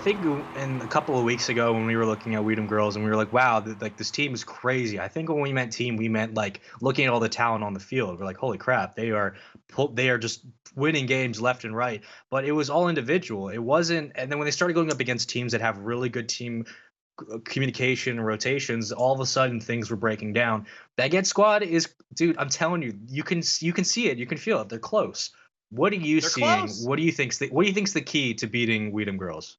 think in a couple of weeks ago when we were looking at Weedham Girls and we were like, wow, like this team is crazy. I think when we meant team, we meant like looking at all the talent on the field. We're like, holy crap, they are just winning games left and right. But it was all individual. It wasn't. And then when they started going up against teams that have really good team communication and rotations, all of a sudden things were breaking down. Baguette squad is, dude, I'm telling you, you can see it, you can feel it. They're close. What are you seeing? Close. What do you think's the key to beating Weedham Girls?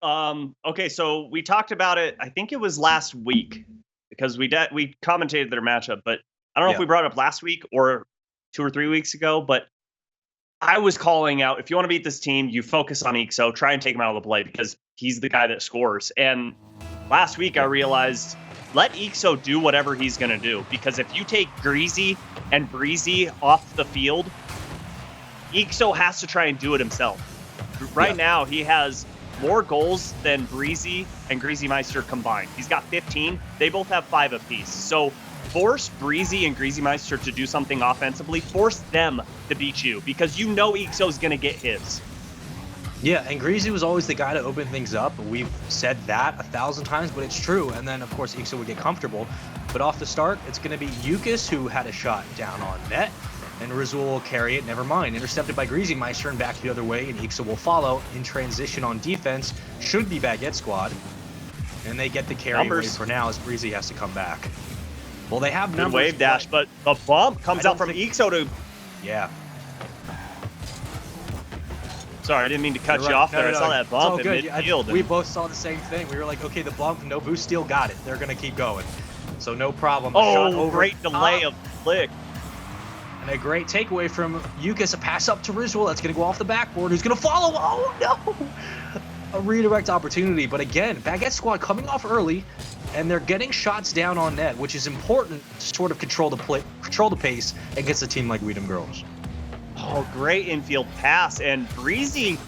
Okay, so we talked about it. I think it was last week because we commentated their matchup, but I don't know if we brought it up last week or 2 or 3 weeks ago. But I was calling out, if you want to beat this team, you focus on Ixo, try and take him out of the play because he's the guy that scores. And last week I realized, let Ixo do whatever he's going to do, because if you take Greasy and Breezy off the field, Ixo has to try and do it himself. Right now, he has more goals than Breezy and Greasy Meister combined. He's got 15. They both have 5 apiece. So force Breezy and Greasy Meister to do something offensively. Force them to beat you, because you know Ixo's going to get his. Yeah, and Greasy was always the guy to open things up. We've said that 1,000 times, but it's true. And then, of course, Ixo would get comfortable. But off the start, it's going to be Yukis, who had a shot down on net. And Rizul will carry it, never mind. Intercepted by Greasy Meister and back the other way, and Ixo will follow. In transition on defense, should be Baguette squad. And they get the carry away for now as Breezy has to come back. Well, they have numbers. Good wave dash, but the bump comes out from Ixo to... Yeah. Sorry, I didn't mean to cut you off there. I saw that bump in midfield. We both saw the same thing. We were like, okay, the bump, no boost steal, got it. They're going to keep going. So no problem. Oh, great delay of flick. And a great takeaway from Yukis, a pass up to Rizul. That's going to go off the backboard. Who's going to follow? Oh, no! A redirect opportunity. But again, Baguette squad coming off early, and they're getting shots down on net, which is important to sort of control the pace against a team like Weedham Girls. Oh, great infield pass. And Breezy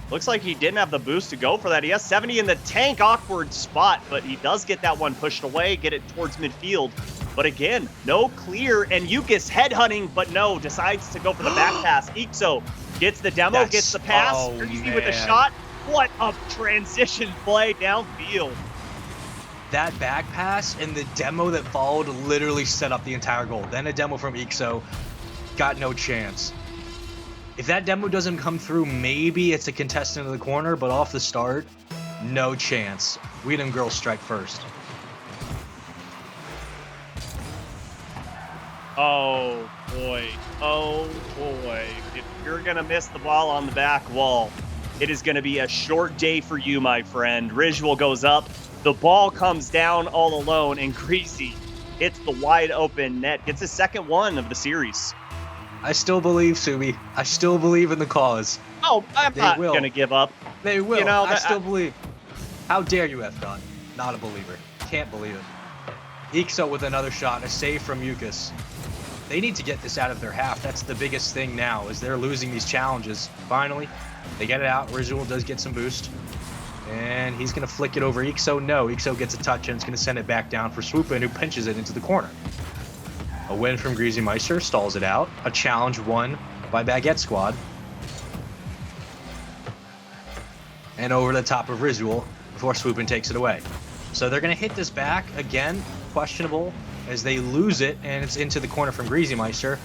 looks like he didn't have the boost to go for that. He has 70 in the tank. Awkward spot, but he does get that one pushed away, get it towards midfield. But again, no clear, and Yukis headhunting, but no, decides to go for the back pass. Ixo gets the demo, gets the pass. Breezy with a shot. What a transition play downfield. That back pass and the demo that followed literally set up the entire goal. Then a demo from Ixo, got no chance. If that demo doesn't come through, maybe it's a contestant in the corner, but off the start, no chance. Weedham Girls strike first. Oh, boy. Oh, boy. If you're going to miss the ball on the back wall, it is going to be a short day for you, my friend. Rizul goes up. The ball comes down all alone, and Greasy hits the wide open net. Gets his second one of the series. I still believe, Subi. I still believe in the cause. Oh, I'm not going to give up. They will. You know, I still believe. How dare you, F-God? Not a believer. Can't believe it. Ixo with another shot, a save from Yukis. They need to get this out of their half. That's the biggest thing now, is they're losing these challenges. Finally, they get it out. Rizul does get some boost. And he's going to flick it over Ixo. No, Ixo gets a touch, and it's going to send it back down for Swoopin, who pinches it into the corner. A win from Greasy Meister, stalls it out. A challenge won by Baguette squad. And over the top of Rizul before Swoopin takes it away. So they're going to hit this back again, questionable, as they lose it, and it's into the corner from Greasy Meister.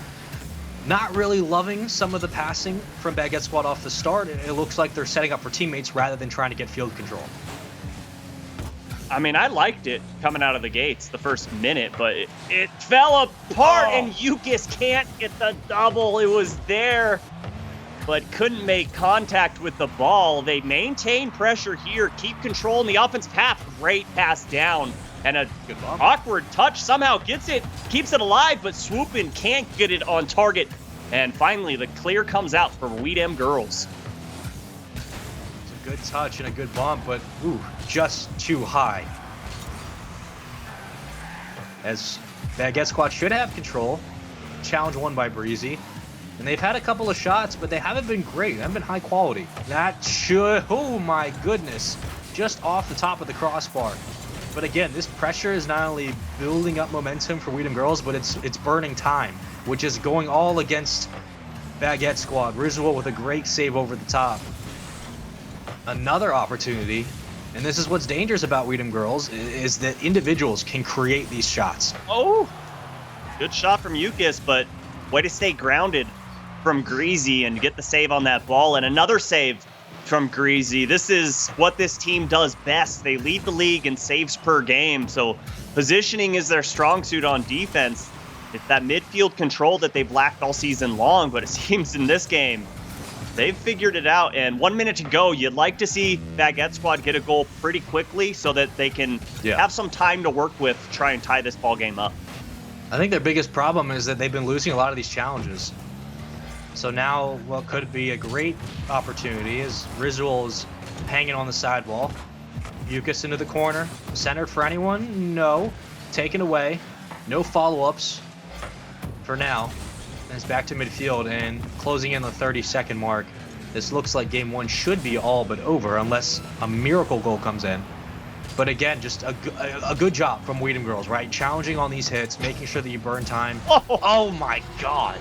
Not really loving some of the passing from Baguette squad off the start. It looks like they're setting up for teammates rather than trying to get field control. I mean, I liked it coming out of the gates the first minute, but it fell apart, and Yukis can't get the double. It was there, but couldn't make contact with the ball. They maintain pressure here, keep control in the offensive half. Great pass down, and a awkward touch somehow gets it, keeps it alive, but Swoopin can't get it on target. And finally, the clear comes out for Weedham Girls. Good touch and a good bump, but just too high. As Baguette squad should have control. Challenge won by Breezy. And they've had a couple of shots, but they haven't been great. They haven't been high quality. That should, oh my goodness, just off the top of the crossbar. But again, this pressure is not only building up momentum for Weedham Girls, but it's burning time, which is going all against Baguette squad. Rizul with a great save over the top. another opportunity, and this is what's dangerous about Weedham Girlz, is that individuals can create these shots. Oh, good shot from Yukis, but way to stay grounded from Greasy and get the save on that ball, and another save from Greasy. This is what this team does best. They lead the league in saves per game, so positioning is their strong suit on defense. It's that midfield control that they've lacked all season long, but it seems in this game, they've figured it out. And 1 minute to go, you'd like to see Baguette squad get a goal pretty quickly so that they can have some time to work with to try and tie this ball game up. I think their biggest problem is that they've been losing a lot of these challenges. So now what could be a great opportunity is Rizzuel's hanging on the sidewall. Yukis into the corner. Centered for anyone? No. Taken away. No follow-ups for now. And it's back to midfield and closing in the 30-second mark. This looks like game one should be all but over unless a miracle goal comes in. But again, just a good job from Weedham Girlz, right? Challenging on these hits, making sure that you burn time. Oh my God.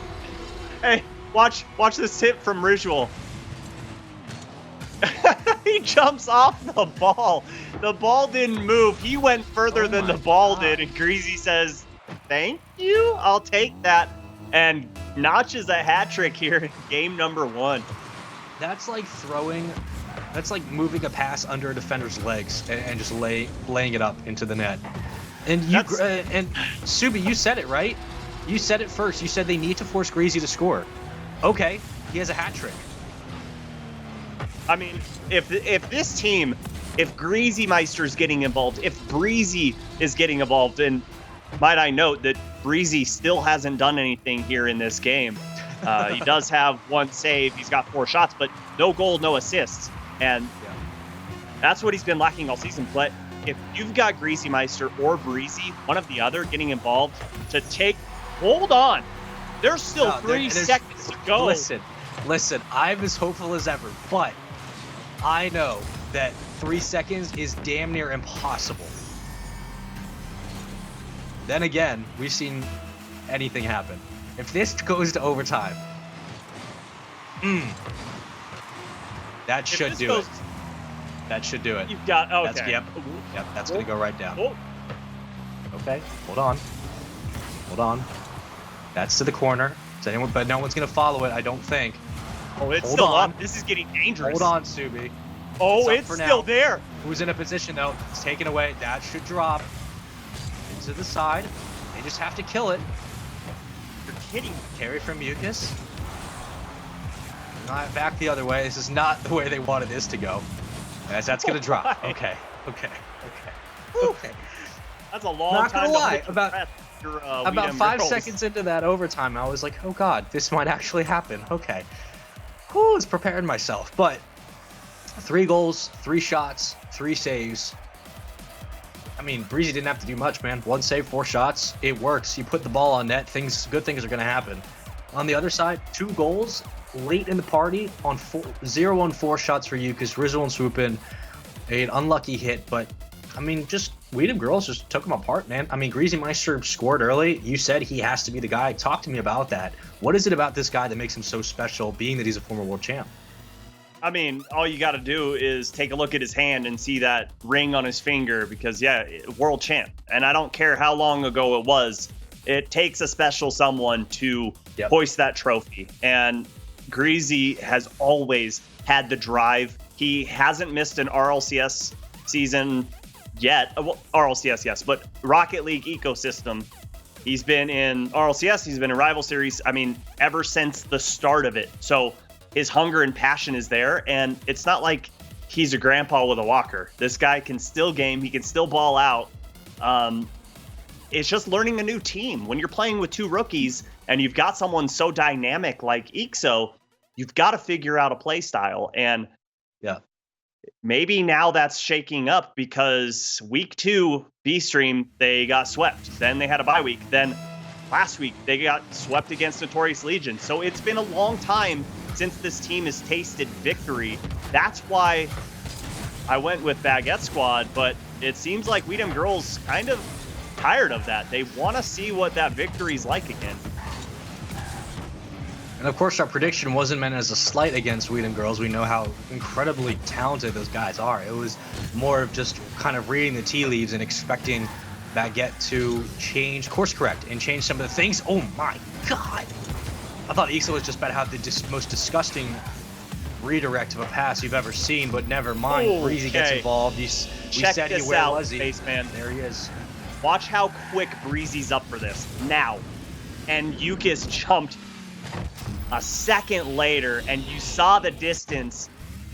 Hey, watch this hit from Rizzuel. He jumps off the ball. The ball didn't move. He went further than the ball did, and Greasy says, "Thank you, I'll take that," and notches a hat trick here in game number one. That's like moving a pass under a defender's legs and just laying it up into the net. And and Subi, you said it, right? You said it first. You said they need to force Greasy to score. Okay, he has a hat trick. I mean, if this team, if Greasy Meister's getting involved, if Breezy is getting involved, and might I note that Breezy still hasn't done anything here in this game. He does have one save. He's got 4 shots, but no goal, no assists. And that's what he's been lacking all season. But if you've got Greasy Meister or Breezy, one of the other, getting involved to take, hold on. There's still 3 seconds to go. Listen, I'm as hopeful as ever, but I know that 3 seconds is damn near impossible. Then again, we've seen anything happen. If this goes to overtime, that should do it. That should do it. You've got, okay. Yep, that's going to go right down. Okay, hold on. That's to the corner. But no one's going to follow it, I don't think. Oh, it's still up. This is getting dangerous. Hold on, Subi. Oh, it's still there. Who's in a position, though? It's taken away. That should drop into the side. They just have to kill it. You're kidding. Carry from Yukis. Not back the other way. This is not the way they wanted this to go. As that's going to drop. Okay. That's a long not time gonna lie. About 5 seconds into that overtime, I was like, oh God, this might actually happen. Okay. Whew, I was preparing myself. But 3 goals, 3 shots, 3 saves. I mean, Breezy didn't have to do much, man. 1 save, 4 shots. It works. You put the ball on net, good things are going to happen. On the other side, 2 goals late in the party on 0 on 4 shots for you because Rizzo and Swoopin, an unlucky hit. But, I mean, just Weedham Girlz just took them apart, man. I mean, Greasy Meister scored early. You said he has to be the guy. Talk to me about that. What is it about this guy that makes him so special, being that he's a former world champ? I mean, all you got to do is take a look at his hand and see that ring on his finger because, yeah, world champ. And I don't care how long ago it was. It takes a special someone to hoist that trophy. And Greasy has always had the drive. He hasn't missed an RLCS season yet. Well, RLCS, yes, but Rocket League ecosystem. He's been in RLCS. He's been in Rival Series. I mean, ever since the start of it. So his hunger and passion is there, and it's not like he's a grandpa with a walker. This guy can still game. He can still ball out. It's just learning a new team. When you're playing with 2 rookies and you've got someone so dynamic like Ixo, you've got to figure out a play style. And maybe now that's shaking up because week 2 B-Stream, they got swept. Then they had a bye week. Then last week, they got swept against Notorious Legion. So it's been a long time since this team has tasted victory. That's why I went with Baguette squad, but it seems like Weedham Girlz kind of tired of that. They want to see what that victory's like again. And of course, our prediction wasn't meant as a slight against Weedham Girlz. We know how incredibly talented those guys are. It was more of just kind of reading the tea leaves and expecting Baguette to course correct, and change some of the things. Oh my god! I thought eXo was just about to have the most disgusting redirect of a pass you've ever seen, but never mind. Breezy gets involved. We said he, where was he? Spaceman. There he is. Watch how quick Breezy's up for this now. And Yukis jumped a second later, and you saw the distance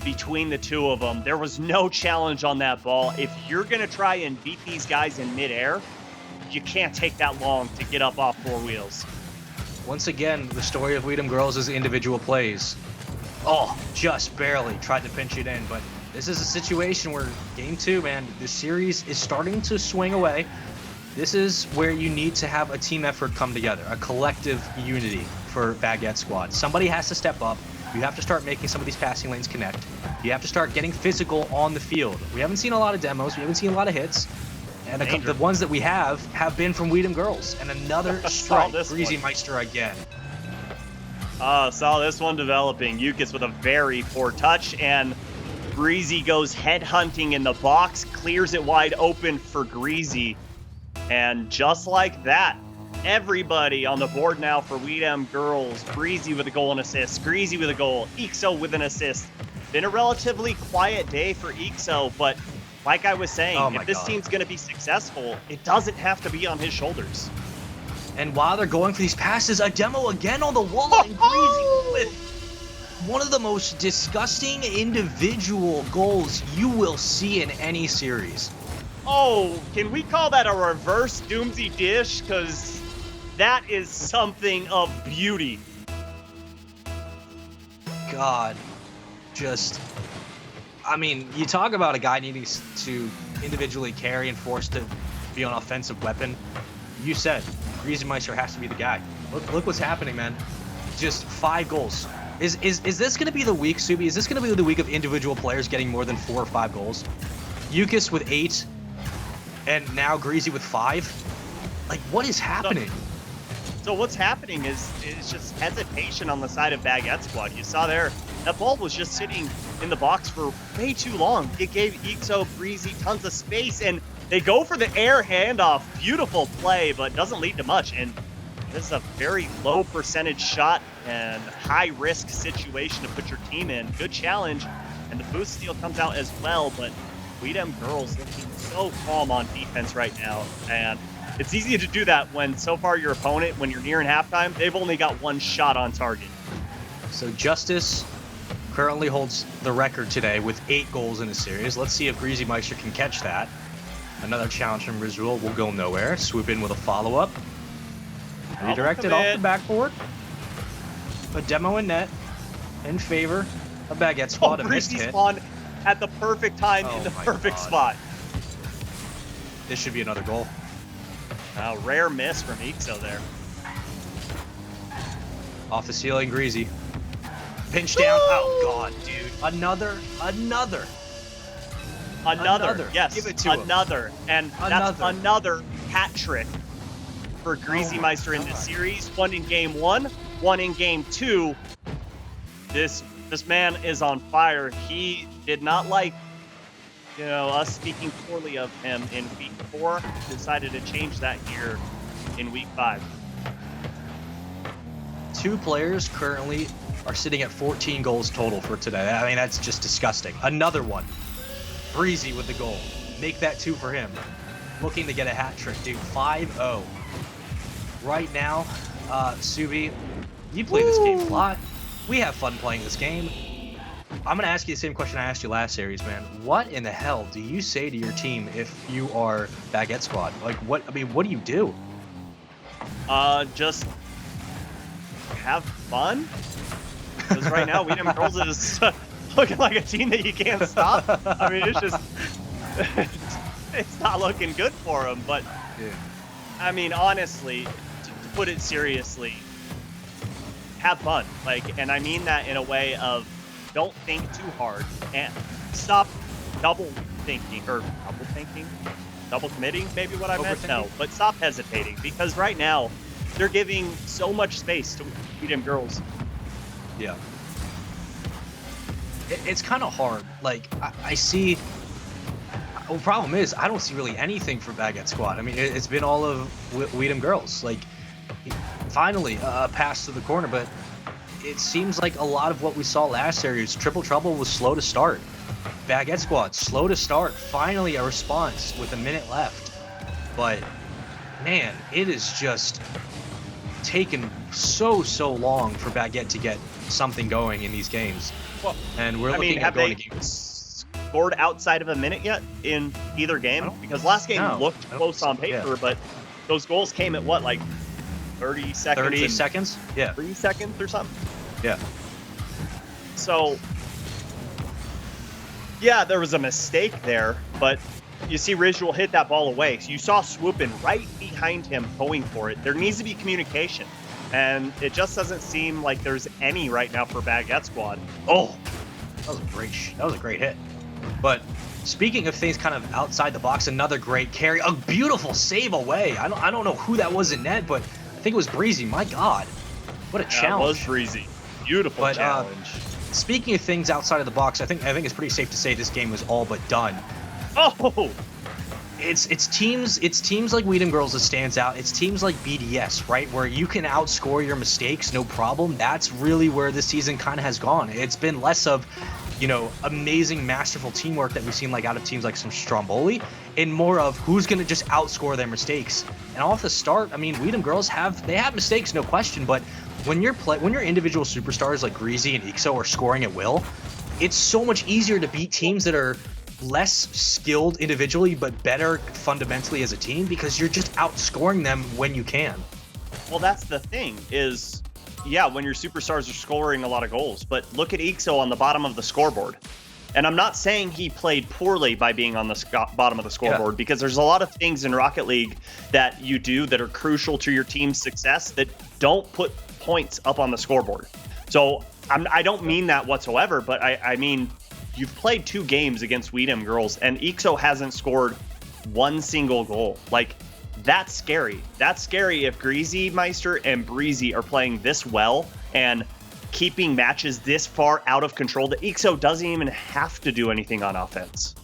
between the two of them. There was no challenge on that ball. If you're going to try and beat these guys in midair, you can't take that long to get up off four wheels. Once again, the story of Weedham Girlz is individual plays. Oh, just barely tried to pinch it in, but this is a situation where game 2, man, the series is starting to swing away. This is where you need to have a team effort come together, a collective unity for Baguette squad. Somebody has to step up. You have to start making some of these passing lanes connect. You have to start getting physical on the field. We haven't seen a lot of demos. We haven't seen a lot of hits. And the ones that we have been from Weedham Girlz. And another strike, Greasy Meister again. Saw this one developing. Yukis with a very poor touch, and Greasy goes head hunting in the box, clears it wide open for Greasy. And just like that, everybody on the board now for Weedham Girlz. Breezy with a goal and assist, Greasy with a goal, eXo with an assist. Been a relatively quiet day for eXo, but like I was saying, if this team's going to be successful, it doesn't have to be on his shoulders. And while they're going for these passes, a demo again on the wall, and Greasy with one of the most disgusting individual goals you will see in any series. Oh, can we call that a reverse Doomsy dish? Because that is something of beauty. God, I mean, you talk about a guy needing to individually carry and forced to be an offensive weapon. You said Greasy Meister has to be the guy. Look what's happening, man. Just 5 goals. Is this going to be the week, Subi? Is this going to be the week of individual players getting more than 4 or 5 goals? Yukis with 8. And now Greasy with 5? Like, what is happening? So what's happening is just hesitation on the side of Baguette squad. You saw there, that ball was just sitting in the box for way too long. It gave eXo, Breezy tons of space, and they go for the air handoff. Beautiful play, but doesn't lead to much. And this is a very low percentage shot and high risk situation to put your team in. Good challenge, and the boost steal comes out as well, but Weedham Girlz looking so calm on defense right now, and it's easy to do that when so far your opponent, when you're nearing halftime, they've only got 1 shot on target. So Justice currently holds the record today with 8 goals in the series. Let's see if Greasy Meister can catch that. Another challenge from Rizul will go nowhere. Swoop in with a follow-up. Redirected off the backboard. A demo in net in favor of Baguette squad. A missed hit. Spawned at the perfect time in the perfect spot. This should be another goal. Rare miss from eXo there. Off the ceiling, Greasy. Pinch down. Oh, God, dude. Another. Yes, give it to another. Him. And that's another hat trick for Greasy Meister in this series. 1 in game 1, 1 in game 2. This man is on fire. He did not like, us speaking poorly of him in week 4. Decided to change that here in week 5. 2 players currently are sitting at 14 goals total for today. I mean, that's just disgusting. Another one. Breezy with the goal. Make that 2 for him. Looking to get a hat trick, dude. 5-0. Right now, Subi, you play this game a lot. We have fun playing this game. I'm going to ask you the same question I asked you last series, man. What in the hell do you say to your team if you are Baguette squad? Like, what do you do? Just have fun. Because right now, Weedham Girlz is looking like a team that you can't stop. I mean, it's just, it's not looking good for them. But, I mean, honestly, to put it seriously, have fun. Like, and I mean that in a way of don't think too hard and stop double committing, maybe what I meant. No, but stop hesitating, because right now they're giving so much space to Weedham Girlz. Yeah. It's kind of hard. Like, I see. Well, problem is, I don't see really anything for Baguette Squad. I mean, it's been all of Weedham Girlz. Like, finally, a pass to the corner, but it seems like a lot of what we saw last series, Triple Trouble was slow to start. Baguette Squad, slow to start. Finally, a response with a minute left. But, man, it is just taken so long for Baguette to get something going in these games. Well, and we're looking at going to games. Scored outside of a minute yet in either game? Because last game looked close on paper, but those goals came at what, like 30 seconds? 30 seconds? Yeah. 3 seconds or something? Yeah. So, yeah, there was a mistake there, but you see Rizzual hit that ball away. So you saw Swoopin right behind him going for it. There needs to be communication, and it just doesn't seem like there's any right now for Baguette Squad. Oh, that was a great hit. But speaking of things kind of outside the box, another great carry, a beautiful save away. I don't know who that was in net, but I think it was Breezy. My God, what a challenge! It was Breezy. Beautiful challenge. Speaking of things outside of the box, I think it's pretty safe to say this game was all but done. Oh, it's teams like Weedham Girlz that stands out. It's teams like BDS, right, where you can outscore your mistakes, no problem. That's really where this season kind of has gone. It's been less of, amazing, masterful teamwork that we've seen like out of teams like some Stromboli, and more of who's going to just outscore their mistakes. And off the start, I mean, Weedham Girlz have mistakes, no question, but when your individual superstars like Greasy and Ixo are scoring at will, it's so much easier to beat teams that are less skilled individually but better fundamentally as a team, because you're just outscoring them when you can. Well, that's the thing is, yeah, when your superstars are scoring a lot of goals, but look at Ixo on the bottom of the scoreboard. And I'm not saying he played poorly by being on the bottom of the scoreboard, because there's a lot of things in Rocket League that you do that are crucial to your team's success that don't put points up on the scoreboard. So I don't mean that whatsoever, but I mean, you've played 2 games against Weedham Girlz, and Ixo hasn't scored 1 single goal. Like, that's scary. That's scary if Greasy Meister and Breezy are playing this well and keeping matches this far out of control that Ixo doesn't even have to do anything on offense.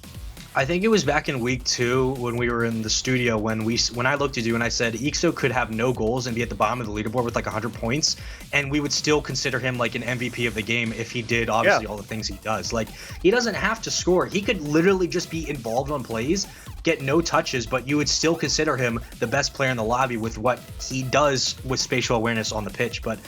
I think it was back in week 2 when we were in the studio when I looked at you and I said Ixo could have no goals and be at the bottom of the leaderboard with like 100 points, and we would still consider him like an MVP of the game if he did obviously all the things he does. Like, he doesn't have to score. He could literally just be involved on plays, get no touches, but you would still consider him the best player in the lobby with what he does with spatial awareness on the pitch. But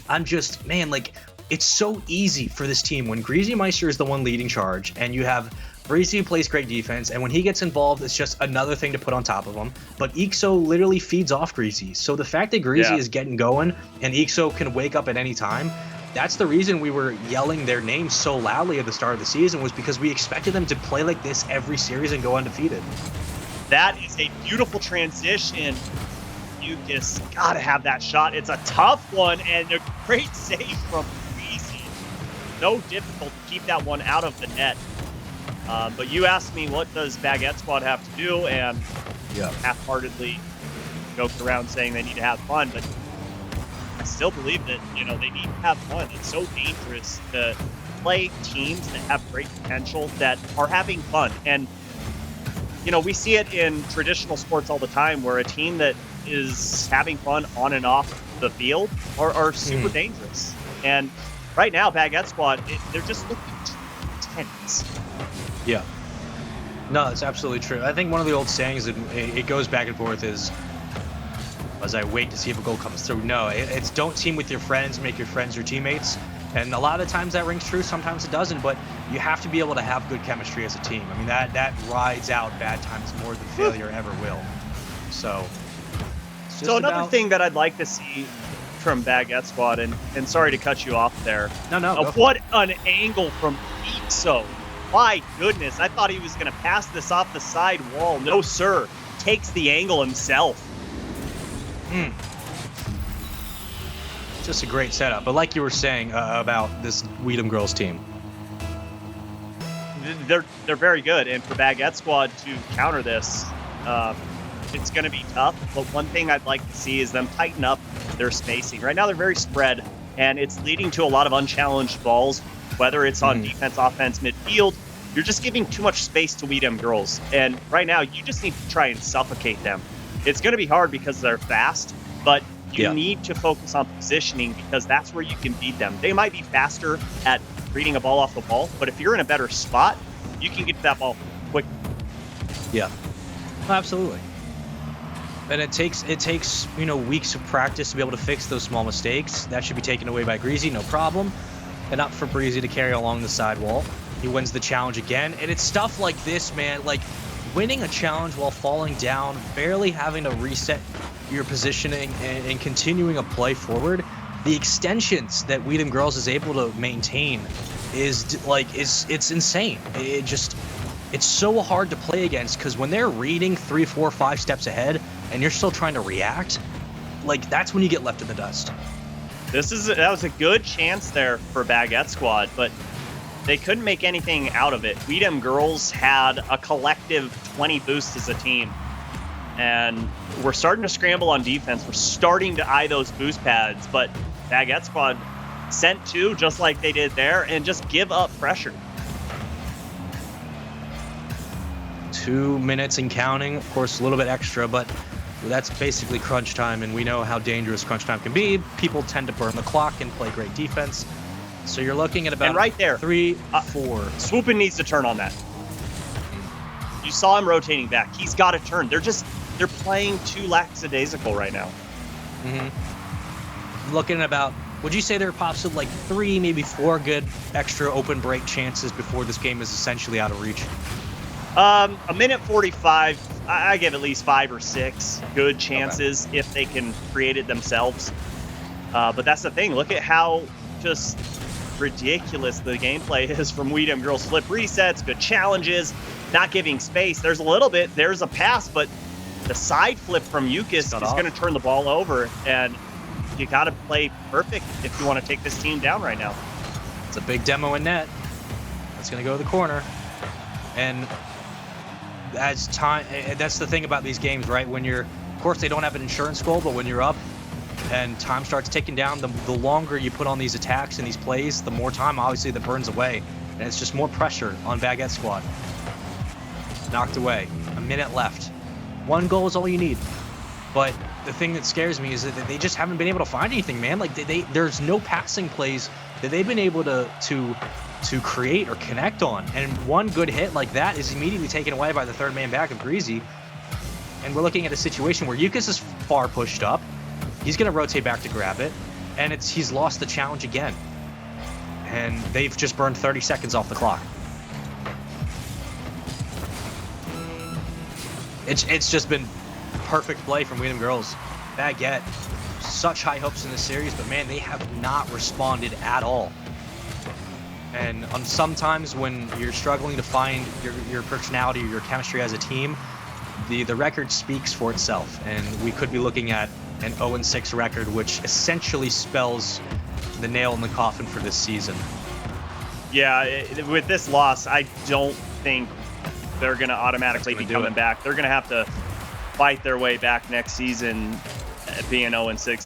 I'm just, man, like, it's so easy for this team when Greasy Meister is the one leading charge and you have Breezy plays great defense, and when he gets involved, it's just another thing to put on top of him. But Ixo literally feeds off Greasy. So the fact that Greasy is getting going and Ixo can wake up at any time, that's the reason we were yelling their names so loudly at the start of the season, was because we expected them to play like this every series and go undefeated. That is a beautiful transition. You just gotta have that shot. It's a tough one and a great save from Greasy. No difficult to keep that one out of the net. But you asked me, what does Baguette Squad have to do? And half-heartedly joked around saying they need to have fun. But I still believe that, they need to have fun. It's so dangerous to play teams that have great potential, that are having fun. And, we see it in traditional sports all the time, where a team that is having fun on and off the field are super dangerous. And right now, Baguette Squad, they're just looking tense. Yeah. No, that's absolutely true. I think one of the old sayings that it goes back and forth is, as I wait to see if a goal comes through. No, it's don't team with your friends, make your friends your teammates. And a lot of times that rings true, sometimes it doesn't, but you have to be able to have good chemistry as a team. I mean, that rides out bad times more than failure ever will. So another thing that I'd like to see from Baguette Squad, and sorry to cut you off there. No. What an angle from Ixo. My goodness, I thought he was going to pass this off the side wall. No, sir. Takes the angle himself. Just a great setup. But like you were saying about this Weedham Girlz team, they're very good. And for Baguette Squad to counter this, it's going to be tough. But one thing I'd like to see is them tighten up their spacing. Right now, they're very spread. and it's leading to a lot of unchallenged balls, whether it's on defense, offense, midfield. You're just giving too much space to Weedham Girlz, and right now you just need to try and suffocate them. It's going to be hard because they're fast, but you need to focus on positioning because that's where you can beat them. They might be faster at reading a ball off the ball, but if you're in a better spot, you can get to that ball quick. Yeah, absolutely. And it takes weeks of practice to be able to fix those small mistakes. That should be taken away by Greasy, no problem. And up for Breezy to carry along the sidewall. He wins the challenge again, and it's stuff like this, man. Like winning a challenge while falling down, barely having to reset your positioning, and continuing a play forward. The extensions that Weedham Girlz is able to maintain is it's insane. It's so hard to play against because when they're reading 3, 4, 5 steps ahead and you're still trying to react, like that's when you get left in the dust. That was a good chance there for Baguette squad, but they couldn't make anything out of it. Weedham Girlz had a collective 20 boosts as a team, and we're starting to scramble on defense. We're starting to eye those boost pads, but Baguette squad sent 2 just like they did there and just give up pressure. 2 minutes and counting, of course, a little bit extra, but that's basically crunch time, and we know how dangerous crunch time can be. People tend to burn the clock and play great defense. So you're looking at about and right there, 3, 4. Swoopin needs to turn on that. You saw him rotating back. He's got to turn. They're playing too lackadaisical right now. Looking at about, would you say there are possibly like 3, maybe 4 good extra open break chances before this game is essentially out of reach? A minute 45, I give at least 5 or 6 good chances if they can create it themselves. But that's the thing. Look at how just ridiculous the gameplay is from Weedham Girlz. Flip resets, good challenges, not giving space. There's a little bit. There's a pass, but the side flip from Yukis is going to turn the ball over, and you got to play perfect if you want to take this team down right now. It's a big demo in net. That's going to go to the corner. And as time, that's the thing about these games, right? When you're, of course, they don't have an insurance goal, but when you're up and time starts ticking down, the longer you put on these attacks and these plays, the more time, obviously, that burns away. And it's just more pressure on Baguette squad. Knocked away. A minute left. 1 goal is all you need. But the thing that scares me is that they just haven't been able to find anything, man. Like there's no passing plays that they've been able to create or connect on. And 1 good hit like that is immediately taken away by the 3rd man back of Greasy. And we're looking at a situation where Yukis is far pushed up. He's going to rotate back to grab it, and he's lost the challenge again. And they've just burned 30 seconds off the clock. It's just been perfect play from Weedham Girlz. Baguette, such high hopes in this series, but man, they have not responded at all. And sometimes when you're struggling to find your personality or your chemistry as a team, the record speaks for itself, and we could be looking at an 0-6 record, which essentially spells the nail in the coffin for this season. Yeah, with this loss, I don't think they're going to automatically be coming back. They're going to have to fight their way back next season being 0-6.